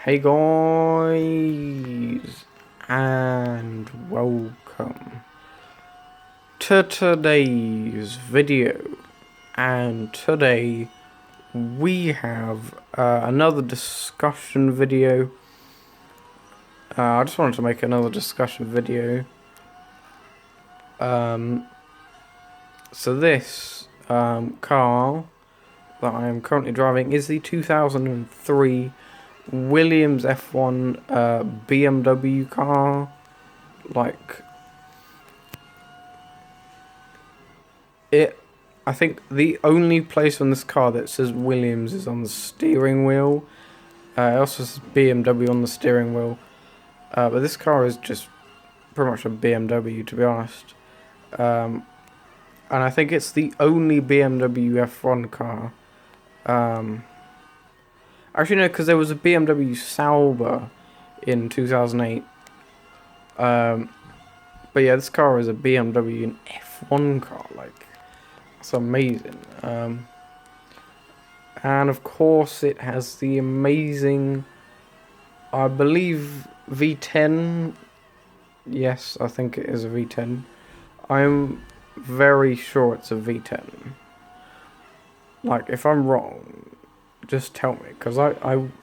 Hey guys, and welcome to today's video. And today we have another discussion video. I just wanted to make another discussion video. So this car that I am currently driving is the 2003 Williams F1 BMW car. I think the only place on this car that says Williams is on the steering wheel. It also says BMW on the steering wheel. But this car is just pretty much a BMW, to be honest. And I think it's the only BMW F1 car. Actually, no, because there was a BMW Sauber in 2008. But yeah, this car is a BMW and F1 car. It's amazing. And of course, it has the amazing, I believe, V10. Yes, I think it is a V10. I'm very sure it's a V10. If I'm wrong, just tell me, because I'm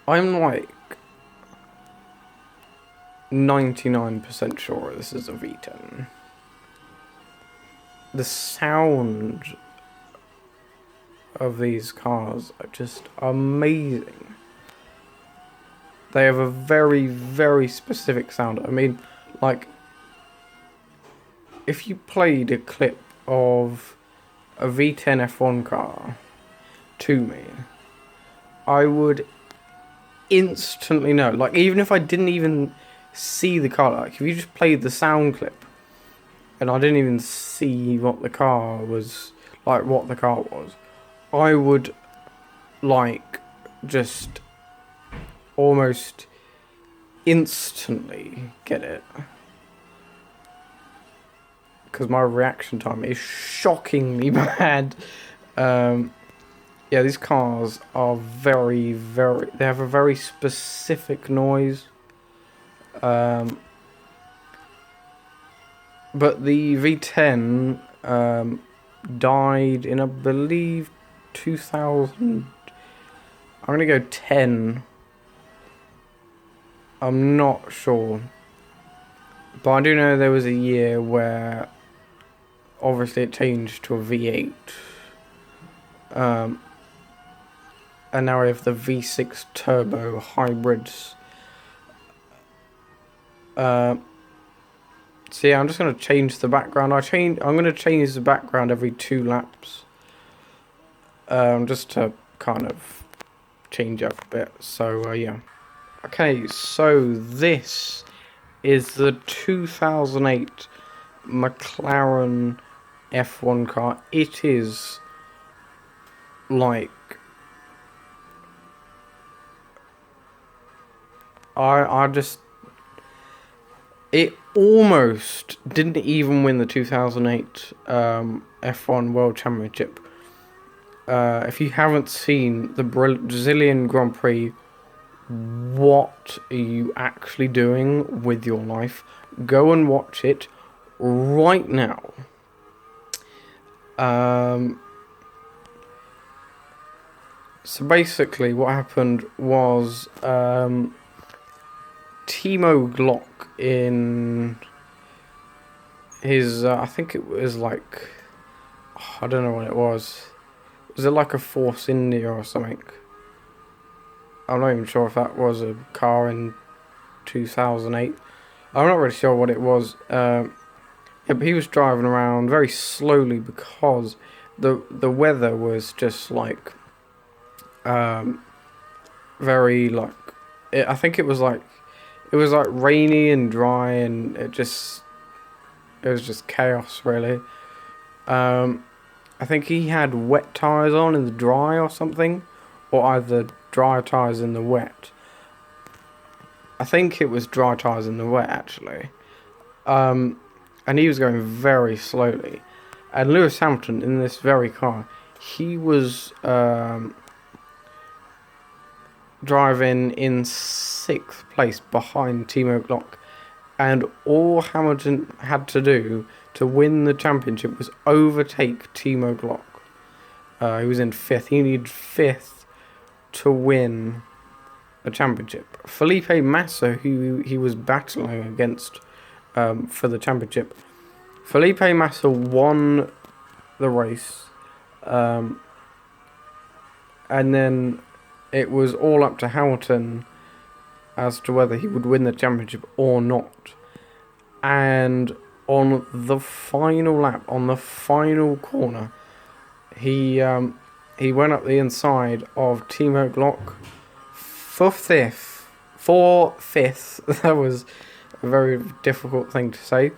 99% sure this is a V10. The sound of these cars are just amazing. They have a very, very specific sound. I mean, if you played a clip of a V10 F1 car to me, I would instantly know. Even if I didn't even see the car, if you just played the sound clip and I didn't even see what the car was, I would just almost instantly get it, because my reaction time is shockingly bad. Yeah, these cars are very, very, they have a very specific noise. But the V10 died in, I believe, 2000. I'm going to go 10. I'm not sure. But I do know there was a year where obviously it changed to a V8. And now we have the V6 turbo hybrids. So yeah, I'm just going to change the background. I'm going to change the background every 2 laps. Just to kind of change up a bit. So yeah. Okay, so this is the 2008 McLaren F1 car. It is it almost didn't even win the 2008 F1 World Championship. If you haven't seen the Brazilian Grand Prix, what are you actually doing with your life? Go and watch it right now. So basically what happened was Timo Glock, in his I think it was I don't know what it was. Was it a Force India or something? I'm not even sure if that was a car in 2008. I'm not really sure what it was. Yeah, but he was driving around very slowly because the weather was just very I think it was rainy and dry, and it was just chaos, really. I think he had wet tires on in the dry or something, or either dry tires in the wet. I think it was dry tires in the wet, actually. And he was going very slowly. And Lewis Hamilton, in this very car, he was driving in 6th place behind Timo Glock, and all Hamilton had to do to win the championship was overtake Timo Glock. He was in 5th. He needed 5th to win the championship. Felipe Massa, who he was battling against for the championship, Felipe Massa won the race, and then it was all up to Hamilton as to whether he would win the championship or not. And on the final lap, on the final corner, he went up the inside of Timo Glock for fifth. That was a very difficult thing to say.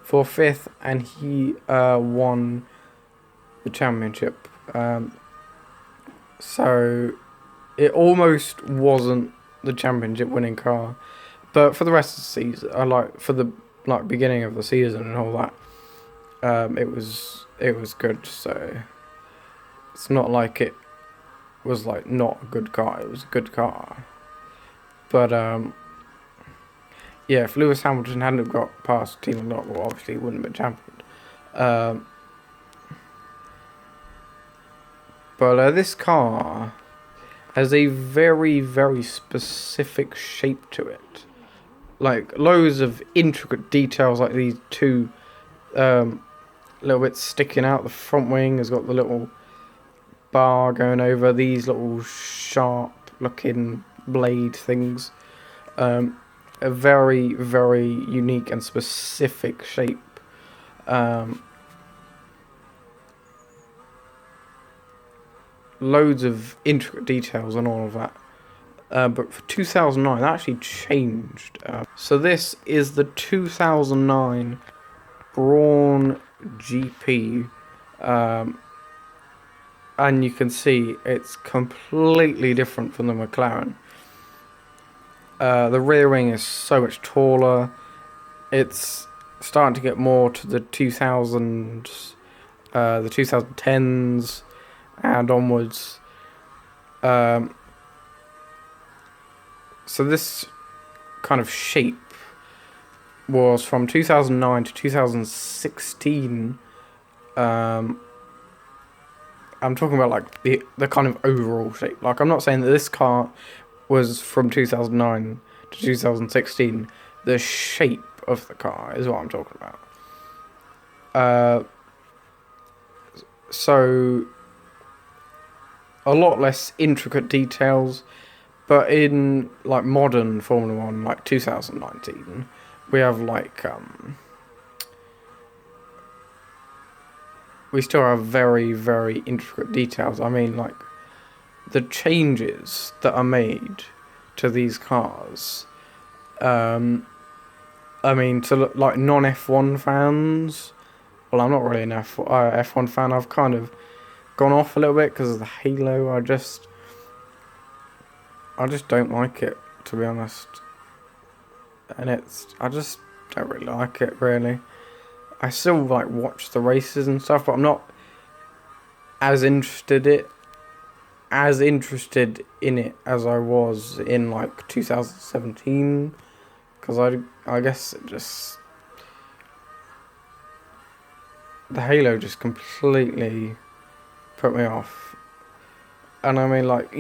For 5th, and he won the championship. So it almost wasn't the championship winning car, but for the rest of the season, for the beginning of the season and all that, it was good. So it's not like it was like not a good car. It was a good car, but yeah, if Lewis Hamilton hadn't got past Timo Glock, well, obviously he wouldn't have been champion. But this car has a very, very specific shape to it. Like, loads of intricate details, like these two little bits sticking out. The front wing has got the little bar going over, these little sharp-looking blade things. A very, very unique and specific shape. Loads of intricate details and all of that. But for 2009, that actually changed. So this is the 2009 Brawn GP. And you can see it's completely different from the McLaren. The rear wing is so much taller. It's starting to get more to the 2000s, the 2010s, and onwards. So this kind of shape was from 2009 to 2016. I'm talking about like the kind of overall shape. Like, I'm not saying that this car was from 2009 to 2016. The shape of the car is what I'm talking about. So a lot less intricate details, but in like modern Formula 1, like 2019, we have like we still have very, very intricate details. I mean, like, the changes that are made to these cars, I mean, to like non-F1 fans, well, I'm not really an F1 fan. I've kind of gone off a little bit because of the halo. I just don't like it, to be honest. And I just don't really like it, really. I still like watch the races and stuff, but I'm not as interested in it as I was in like 2017, because I guess it just, the halo just completely put me off. And I mean, like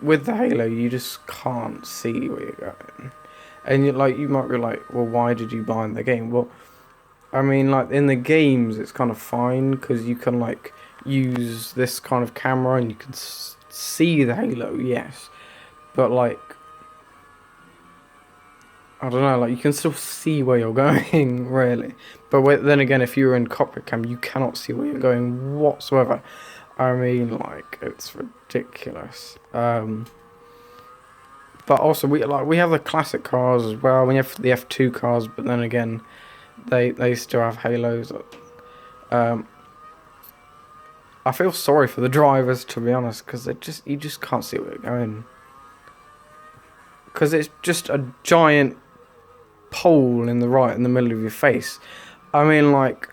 with the halo, you just can't see where you're going, and you might be like, well, why did you buy in the game? Well, I mean, like, in the games, it's kind of fine, because you can, like, use this kind of camera, and you can see the halo, yes. But, like, I don't know, like, you can still see where you're going, really. But then again, if you're in cockpit cam, you cannot see where you're going whatsoever. I mean, like, it's ridiculous. But also, we have the classic cars as well. We have the F2 cars, but then again, they still have halos. I feel sorry for the drivers, to be honest, because you just can't see where you're going. Because it's just a giant pole in the middle of your face. I mean, like,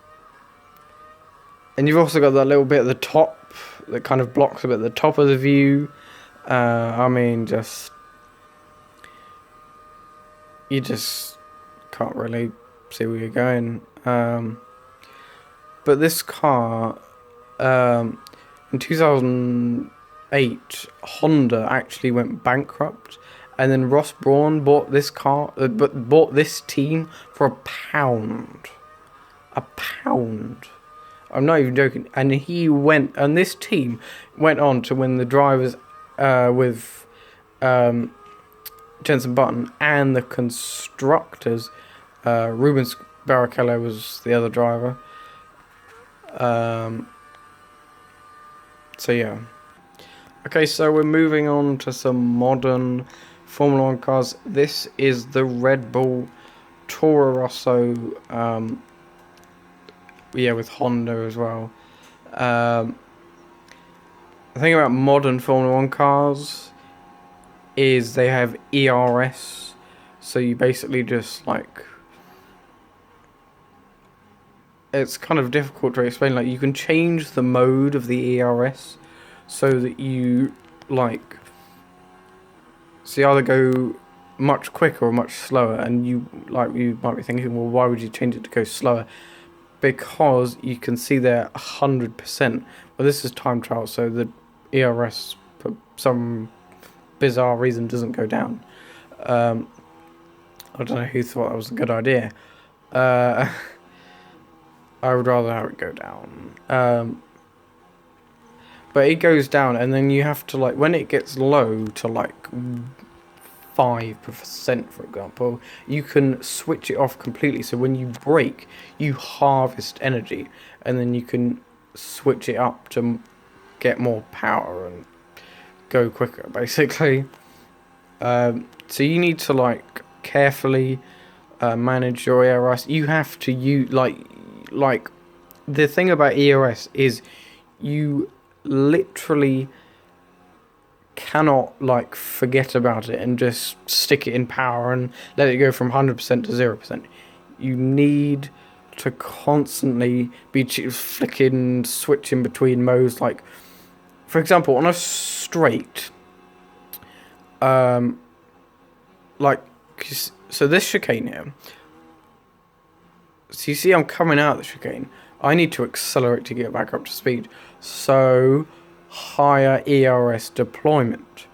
and you've also got that little bit at the top that kind of blocks a bit at the top of the view. I mean, you just can't really see where you're going. But this car, in 2008, Honda actually went bankrupt, and then Ross Brawn bought this car, but bought this team for £1. £1. I'm not even joking. And this team went on to win the drivers with Jenson Button, and the constructors. Rubens Barrichello was the other driver. So yeah. Okay, so we're moving on to some modern Formula One cars. This is the Red Bull Toro Rosso. With Honda as well. The thing about modern Formula One cars is they have ERS, so you basically just like, it's kind of difficult to explain. Like, you can change the mode of the ERS so that you like, so you either go much quicker or much slower, and you might be thinking, well, why would you change it to go slower? Because you can see there 100%. Well, this is time trial, so the ERS for some bizarre reason doesn't go down. I don't know who thought that was a good idea. I would rather have it go down. But it goes down, and then you have to, like, when it gets low to like 5%, for example, you can switch it off completely. So when you brake, you harvest energy, and then you can switch it up to get more power and go quicker, basically. So you need to like carefully manage your ERS. You have to use like the thing about ERS is you literally cannot like forget about it and just stick it in power and let it go from 100% to 0%. You need to constantly be flicking, switching between modes. Like, for example, on a straight, like, so this chicane here, so you see I'm coming out of the chicane, I need to accelerate to get back up to speed, so higher ERS deployment.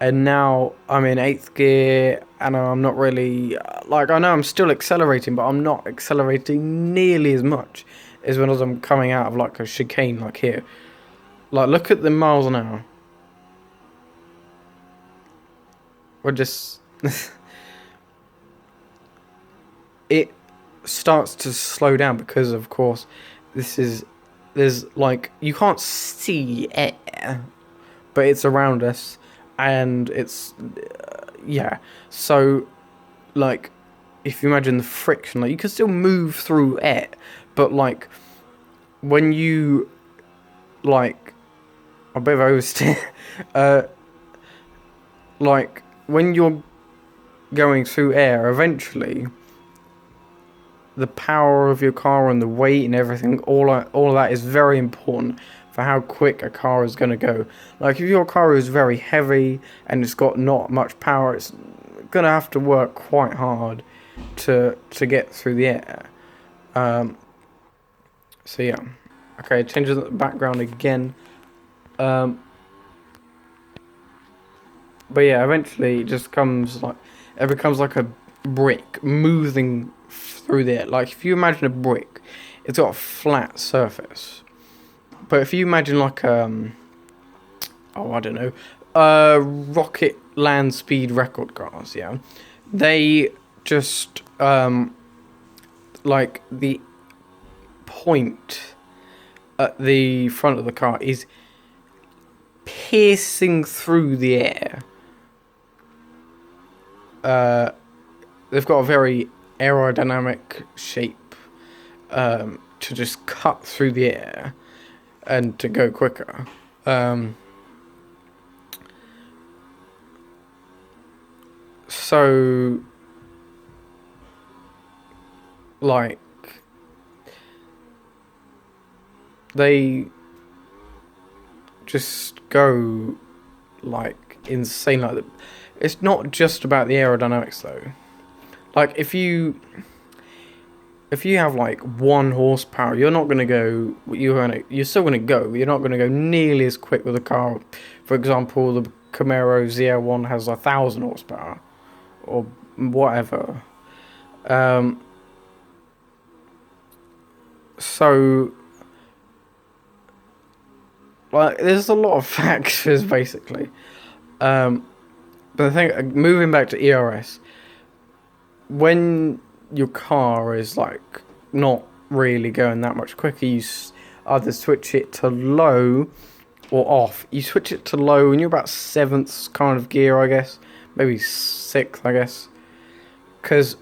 And now I'm in 8th gear, and I'm not really, like, I know I'm still accelerating, but I'm not accelerating nearly as much as when I'm coming out of like a chicane, like here. Like, look at the miles an hour. We're just it starts to slow down because, of course, there's like, you can't see air, but it's around us, and it's yeah. So, like, if you imagine the friction, like, you can still move through air, but like when you like a bit of oversteer, like when you're going through air, eventually the power of your car and the weight and everything, all of that is very important for how quick a car is going to go. Like, if your car is very heavy and it's got not much power, it's going to have to work quite hard to get through the air. So yeah. Okay, changes the background again. But yeah, eventually it just comes like, it becomes like a brick moving through there. Like, if you imagine a brick, it's got a flat surface. But if you imagine like I don't know, rocket land speed record cars, yeah, they just like the point at the front of the car is piercing through the air. They've got a very aerodynamic shape to just cut through the air and to go quicker. So, like, they just go like insane. Like it's not just about the aerodynamics though. Like if you have like 1 horsepower, you're not gonna go. You're still gonna go. But you're not gonna go nearly as quick with a car. For example, the Camaro ZL1 has 1,000 horsepower, or whatever. So, like, there's a lot of factors basically. But I think moving back to ERS, when your car is like not really going that much quicker, you either switch it to low or off. You switch it to low, and you're about 7th kind of gear, I guess, maybe 6th, I guess, because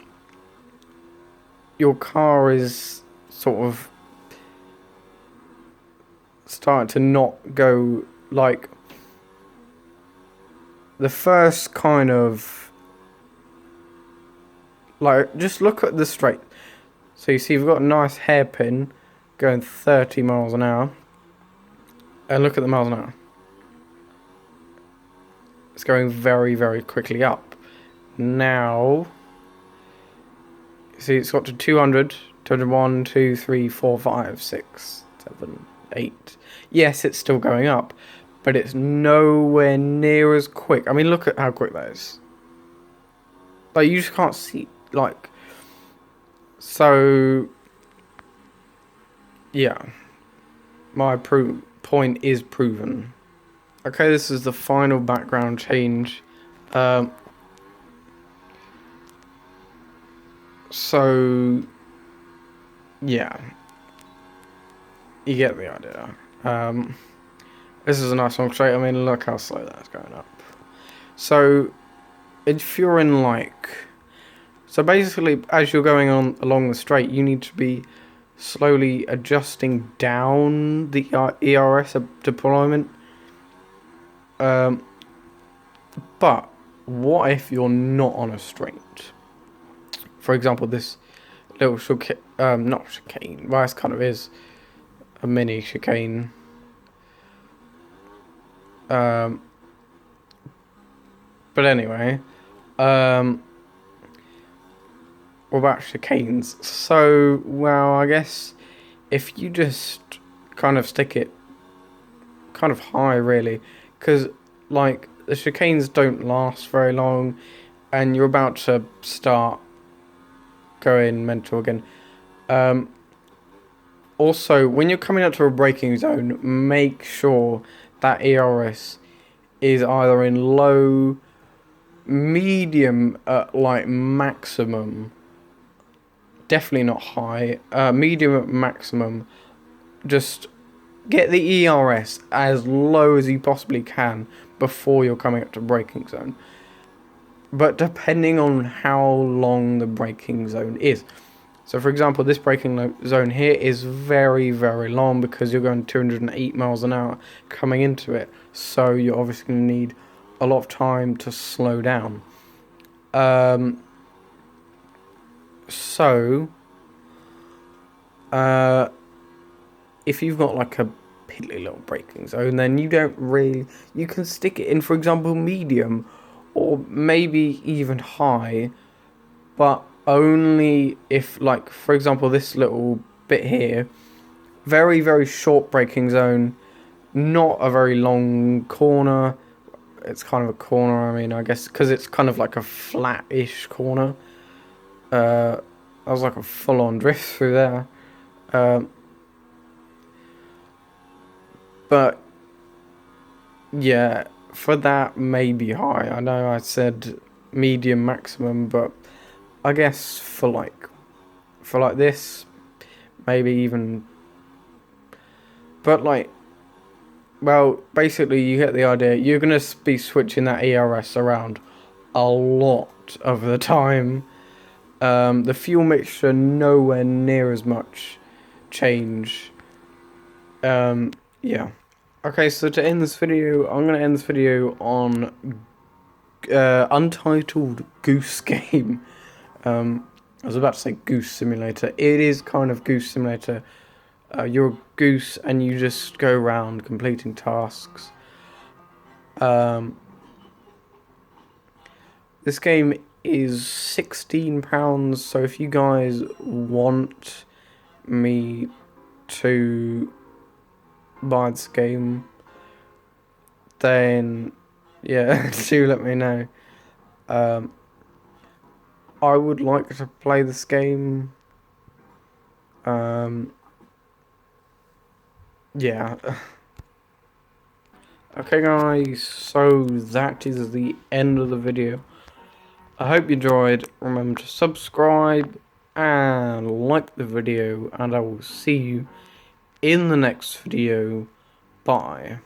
your car is sort of starting to not go like the first kind of like, just look at the straight. So you see we've got a nice hairpin going 30 miles an hour, and look at the miles an hour. It's going very, very quickly up. Now, see, it's got to 200, 201, 2, 3, 4, 5, 6, 7, 8. Yes, it's still going up, but it's nowhere near as quick. I mean, look at how quick that is. Like, you just can't see, like, so, yeah, my point is proven. Okay, this is the final background change. So, yeah, you get the idea. This is a nice long straight. I mean, look how slow that's going up. So, if you're in like, so basically, as you're going on along the straight, you need to be slowly adjusting down the ERS deployment. But what if you're not on a straight? For example, this little not chicane, well, this kind of is a mini chicane. But anyway, what about chicanes? So, well, I guess if you just kind of stick it kind of high, really, because like the chicanes don't last very long, and you're about to start going mental again. Also, when you're coming up to a braking zone, make sure that ERS is either in low, medium at like maximum. Definitely not high. Medium at maximum. Just get the ERS as low as you possibly can before you're coming up to braking zone. But depending on how long the braking zone is. So for example, this braking zone here is very, very long because you're going 208 miles an hour coming into it. So you're obviously going to need a lot of time to slow down. If you've got like a piddly little braking zone, then you can stick it in, for example, medium, or maybe even high, but only if, like, for example, this little bit here, very, very short braking zone, not a very long corner. It's kind of a corner, I mean, I guess, because it's kind of like a flat-ish corner. That was like a full-on drift through there. But, yeah, for that, maybe high. I know I said medium maximum, but I guess for like this, maybe even. But like, well, basically you get the idea. You're going to be switching that ERS around a lot of the time. The fuel mixture, nowhere near as much change. Yeah. Okay, so to end this video, I'm going to end this video on Untitled Goose Game. I was about to say Goose Simulator. It is kind of Goose Simulator. You're a goose and you just go around completing tasks. Um, this game is £16, so if you guys want me to buy this game, then yeah, do let me know. Um, I would like to play this game. Yeah. Okay guys, so that is the end of the video. I hope you enjoyed. Remember to subscribe and like the video, and I will see you in the next video. Bye.